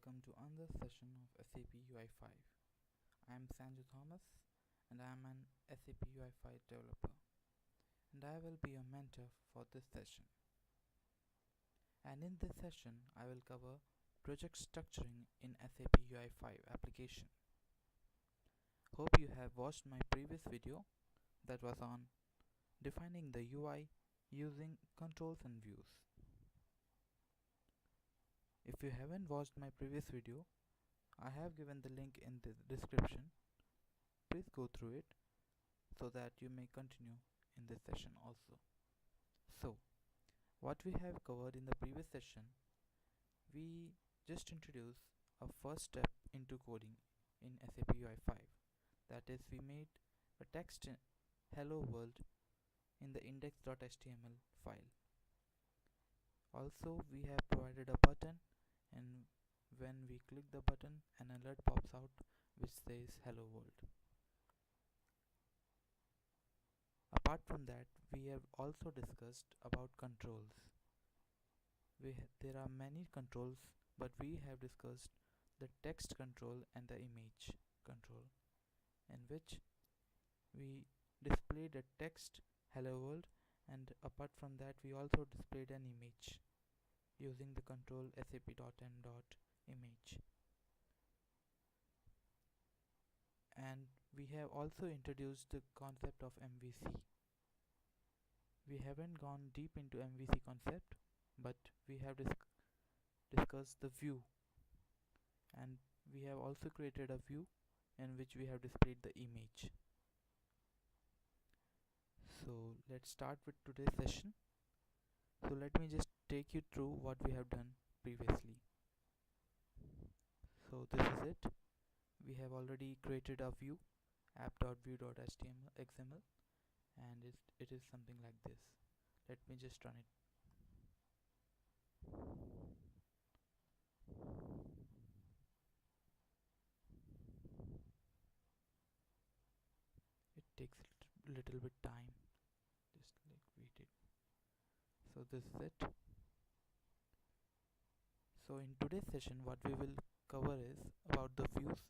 welcome to another session of SAPUI5. I am Sanju Thomas and I am an SAPUI5 developer, and I will be your mentor for this session. And in this session I will cover project structuring in SAPUI5 application. Hope you have watched my previous video that was on defining the UI using controls and views. If you haven't watched my previous video, I have given the link in the description. Please go through it so that you may continue in this session also. So, what we have covered in the previous session, we just introduced a first step into coding in SAPUI5. That is, we made a text hello world in the index.html file. Also, we have provided a button, and when we click the button, an alert pops out which says hello world. Apart from that, we have also discussed about controls. There are many controls, but we have discussed the text control and the image control, in which we displayed a text hello world, and apart from that we also displayed an image using the control sap.m.image. And we have also introduced the concept of MVC. We haven't gone deep into MVC concept, but we have discussed the view, and we have also created a view in which we have displayed the image. So let's start with today's session. So let me just take you through what we have done previously. So this is it. We have already created a view, app.view.html, and it is something like this. Let me just run it. It takes a little bit time, just like wait it. So this is it. So in today's session what we will cover is about the views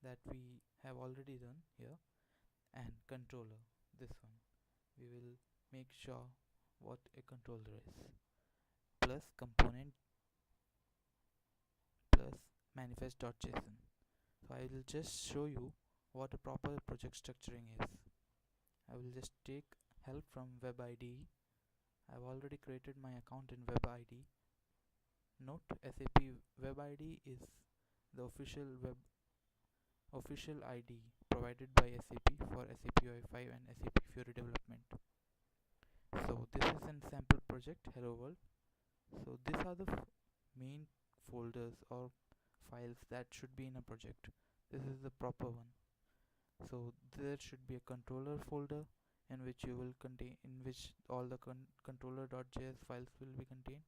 that we have already done here, and controller, this one. We will make sure what a controller is, plus component, plus Manifest.json. So I will just show you what a proper project structuring is. I will just take help from web IDE. I have already created my account in web IDE. Note, SAP web IDE is the official ID provided by SAP for SAPUI5 and SAP Fiori development. So this is a sample project hello world. So these are the main folders or files that should be in a project. This is the proper one. So there should be a controller folder in which all the controller.js files will be contained,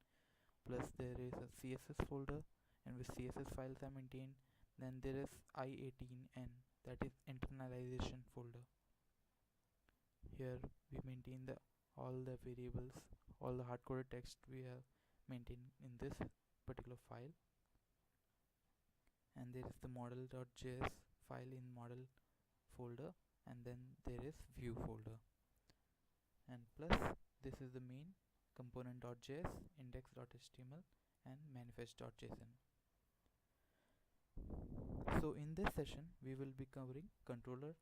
plus there is a CSS folder in which CSS files are maintained. Then there is I18N, that is internalization folder. Here we maintain all the variables, all the hard-coded text we have maintained in this particular file. And there is the model.js file in model folder, and then there is view folder, and plus this is the main component.js, index.html, and manifest.json. So in this session we will be covering controller,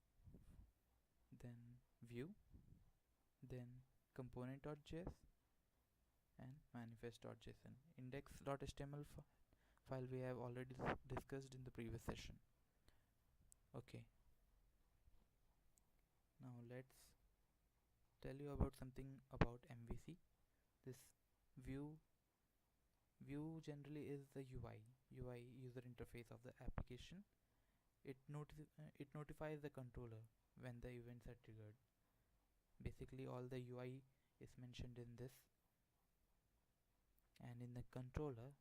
then view, then component.js, and manifest.json. Index.html file we have already discussed in the previous session. Okay, now let's tell you about something about MVC. This view generally is the UI user interface of the application. It notifies the controller when the events are triggered. Basically all the UI is mentioned in this, and in the controller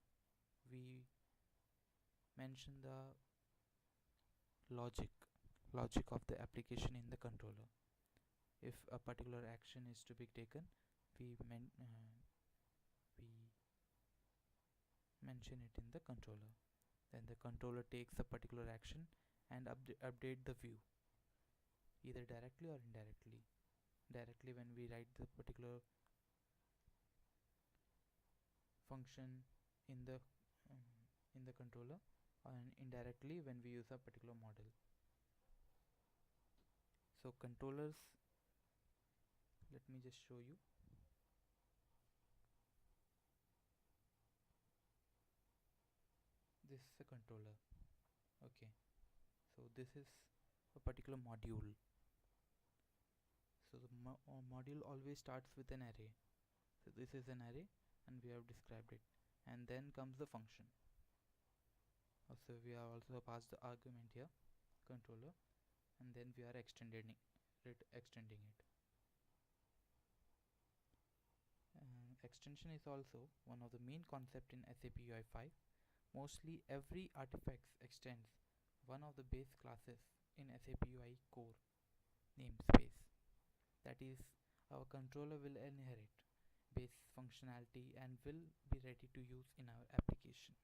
we mention the logic of the application in the controller. If a particular action is to be taken, we mention it in the controller. Then the controller takes a particular action and update the view, either directly or indirectly. Directly when we write the particular function in the controller, and indirectly when we use a particular model. So controllers, let me just show you. This is a controller. Okay, so this is a particular module. So the module always starts with an array. So this is an array and we have described it, and then comes the function. So we are also passed the argument here, controller, and then we are extending it. Extension is also one of the main concept in SAPUI5. Mostly every artifacts extends one of the base classes in SAPUI core namespace. That is, our controller will inherit base functionality and will be ready to use in our application.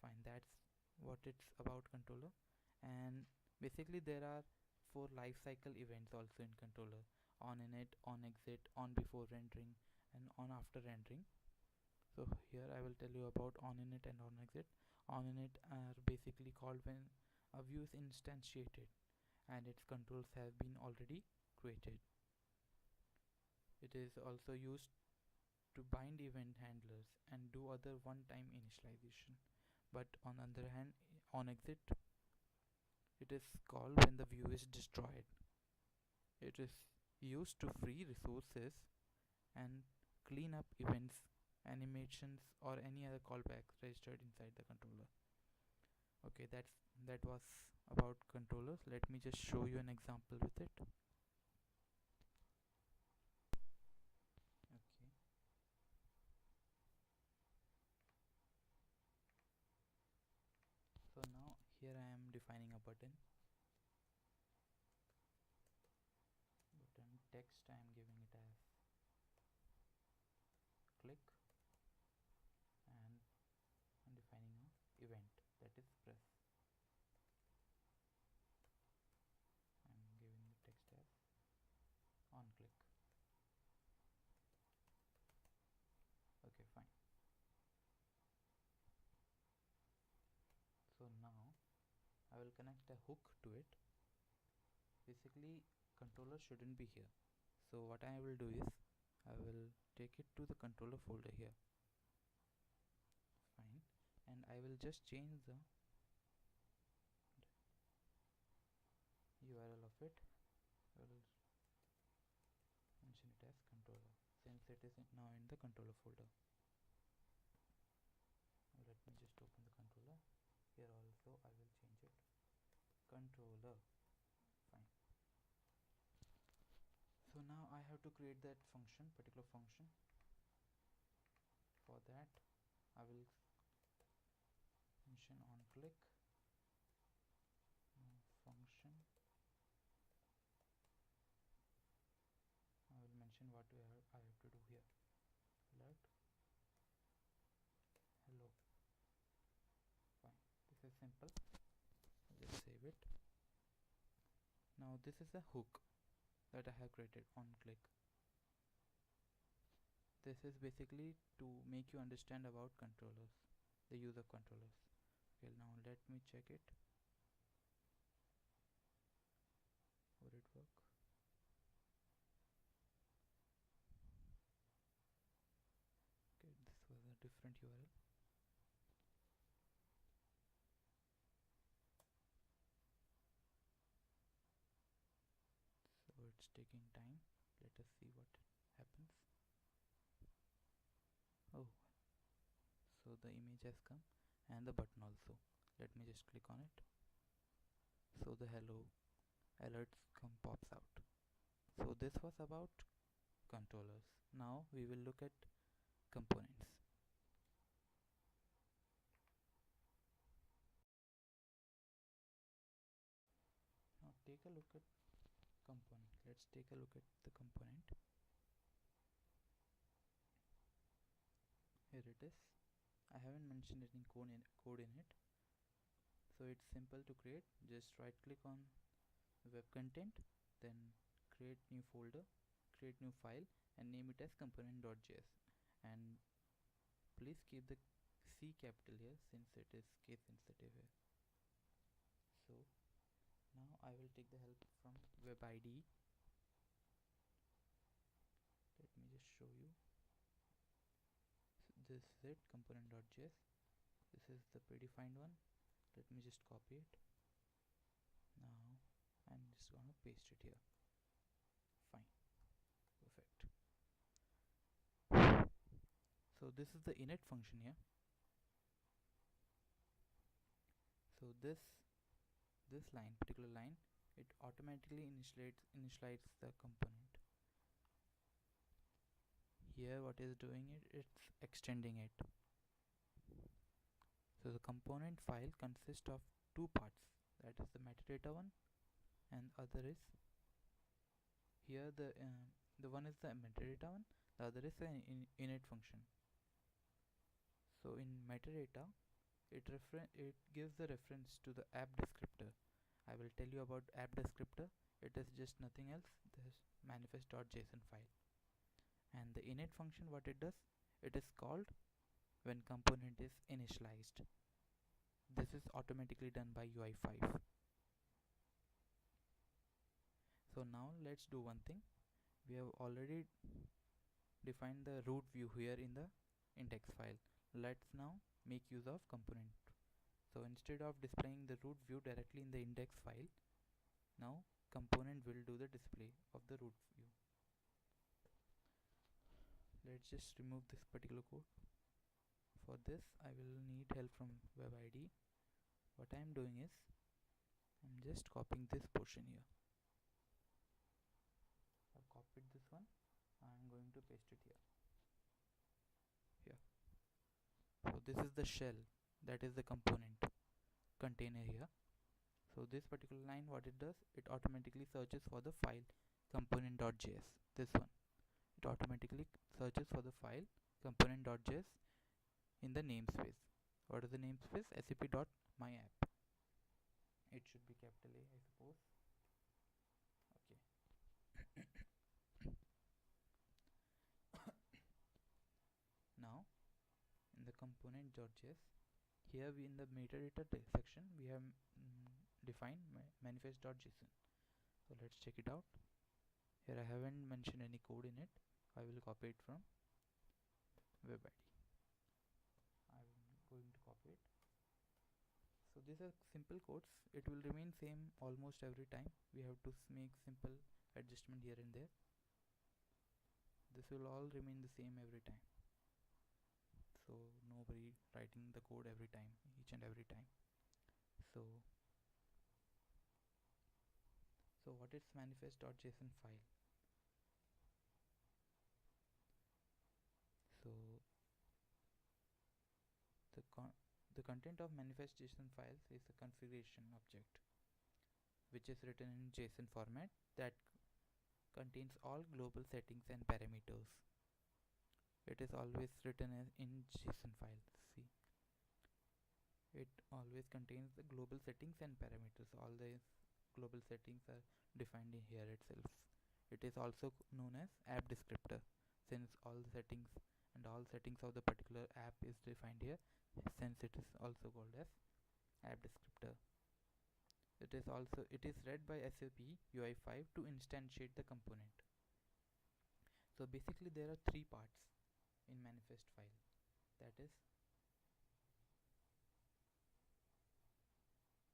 Fine, that's what it's about controller. And basically there are 4 lifecycle events also in controller: on init, on exit, on before rendering, and on after rendering. So here I will tell you about on init and on exit. On init are basically called when a view is instantiated and its controls have been already created. It is also used to bind event handlers and do other one-time initialization. But on the other hand, on exit, it is called when the view is destroyed. It is used to free resources and clean up events, animations, or any other callbacks registered inside the controller. Okay, that was about controllers. Let me just show you an example with it. Okay. So now here I am defining a button text. I am giving it as click, and I'm defining a event, that is press. I'm giving the text as on click. Okay, fine. So now I will connect a hook to it. Basically controller shouldn't be here, so what I will do is I will take it to the controller folder here. Fine, and I will just change the URL of it. I will mention it as controller since it is now in the controller folder. Let me just open the controller. Here also I will change it controller. Fine. So now I have to create that particular function. For that I will mention on click function. I will mention what I have to do here. Alert hello. Fine, this is simple. Let's save it. Now this is a hook that I have created on click. This is basically to make you understand about controllers, the use of controllers. Okay, now let me check it. Would it work? Okay, this was a different URL. So it's taking time. Let us see what happens. Oh, so the image has come and the button also. Let me just click on it. So the hello alerts pops out. So this was about controllers. Now we will look at components. Now take a look at component. Let's take a look at the component. Here it is. I haven't mentioned any code in it, so it's simple to create. Just right click on web content, then create new folder, create new file, and name it as component.js. And please keep the C capital here since it is case sensitive here. So now I will take the help from web IDE. Let me just show you. So this is it, component.js. This is the predefined one. Let me just copy it. Now I'm just gonna paste it here. Fine, perfect. So this is the init function here. So this particular line, it automatically initializes the component. Here what is doing it, it's extending it. So the component file consists of two parts, that is the metadata one, and other is here the one is the metadata one, the other is the init function. So in metadata, it gives the reference to the app descriptor. I will tell you about app descriptor. It is just nothing else, this manifest.json file. And the init function, what it does, it is called when component is initialized. This is automatically done by UI5. So now let's do one thing. We have already defined the root view here in the index file. Let's now make use of component. So instead of displaying the root view directly in the index file, now component will do the display of the root view. Let's just remove this particular code. For this I will need help from web IDE. What I am doing is I'm just copying this portion here. I've copied this one. I'm going to paste it here. So this is the shell, that is the component container here. So this particular line, what it does, it automatically searches for the file component.js. This one, it automatically searches for the file component.js in the namespace. What is the namespace? SAP.myapp. It should be capital A, I suppose. Okay. Now in the component.js, here we in the metadata section we have defined manifest.json. So let's check it out. Here I haven't mentioned any code in it. I will copy it from web ID. I'm going to copy it. So these are simple codes. It will remain same almost every time. We have to make simple adjustment here and there. This will all remain the same every time. So nobody writing the code every time, each and every time. So what is manifest.json file? So the content of manifest.json files is a configuration object which is written in JSON format that contains all global settings and parameters. It is always written as in JSON file. See, it always contains the global settings and parameters. All the global settings are defined in here itself. It is also known as app descriptor, since all the settings and all settings of the particular app is defined here, since it is also called as app descriptor. It is read by SAPUI5 to instantiate the component. So basically there are three parts in manifest file. That is,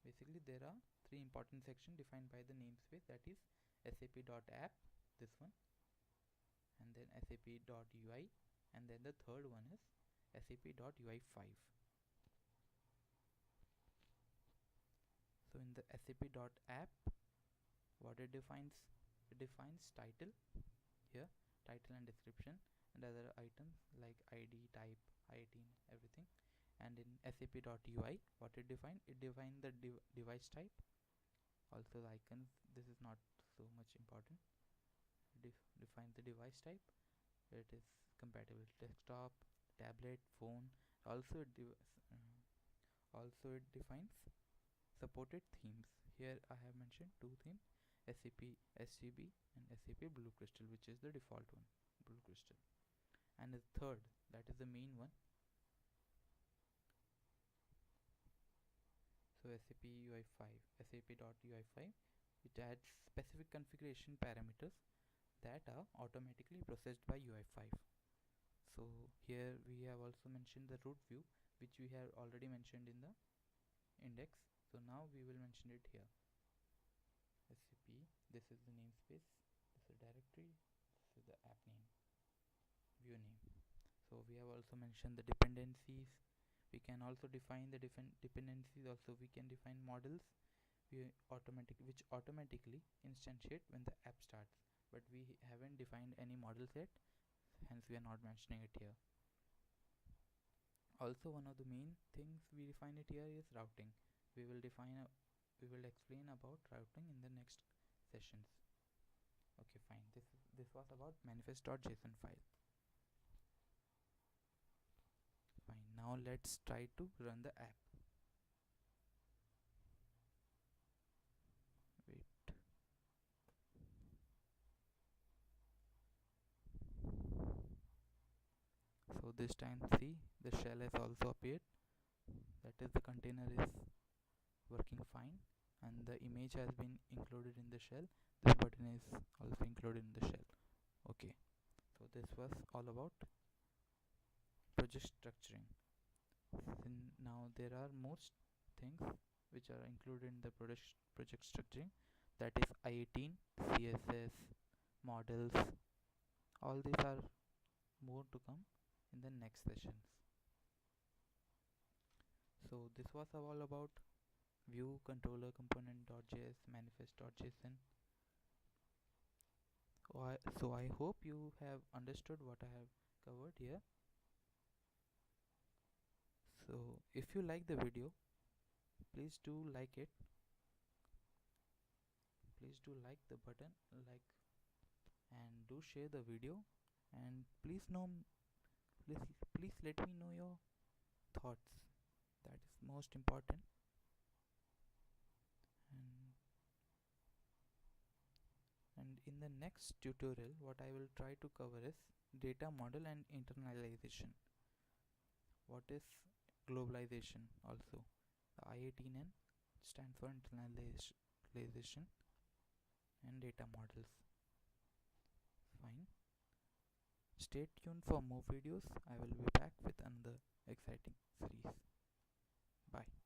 basically there are three important sections defined by the namespace, that is sap.app, this one, and then sap.ui, and then the third one is sap.ui5. So in the sap.app, what it defines title here, title and description, and other items like id, type, it, everything. And in sap.ui, what it defines the device type, also the icons. This is not so much important. Defines the device type. It is compatible with desktop, tablet, phone, Also also it defines supported themes. Here I have mentioned two themes, SAP SGB and SAP Blue Crystal, which is the default one, Blue Crystal. And the third, that is the main one, so SAP UI5, SAP.UI5, it adds specific configuration parameters that are automatically processed by UI5. So here we have also mentioned the root view, which we have already mentioned in the index. So now we will mention it here. SCP, this is the namespace, this is directory, this is the app name, view name. So we have also mentioned the dependencies. We can also define the different dependencies. Also we can define models which automatically instantiate when the app starts, but we haven't defined any models yet, hence we are not mentioning it here. Also, one of the main things we define it here is routing. We will explain about routing in the next sessions. Okay, fine. This was about manifest.json file. Fine. Now let's try to run the app. Wait. So this time, see, the shell has also appeared. That is, the container is working fine, and the image has been included in the shell. This button is also included in the shell. Okay, so this was all about project structuring. Now there are most things which are included in the project structuring, that is I18, CSS, models. All these are more to come in the next sessions. So this was all about view, controller, component.js, manifest.json. So I hope you have understood what I have covered here. So if you like the video, please do like it. Please do like the button, like, and do share the video, and please let me know your thoughts. That is most important. And in the next tutorial, what I will try to cover is data model and internalization. What is globalization also? The I18N stands for internalization and data models. Fine. Stay tuned for more videos. I will be back with another exciting series. Bye.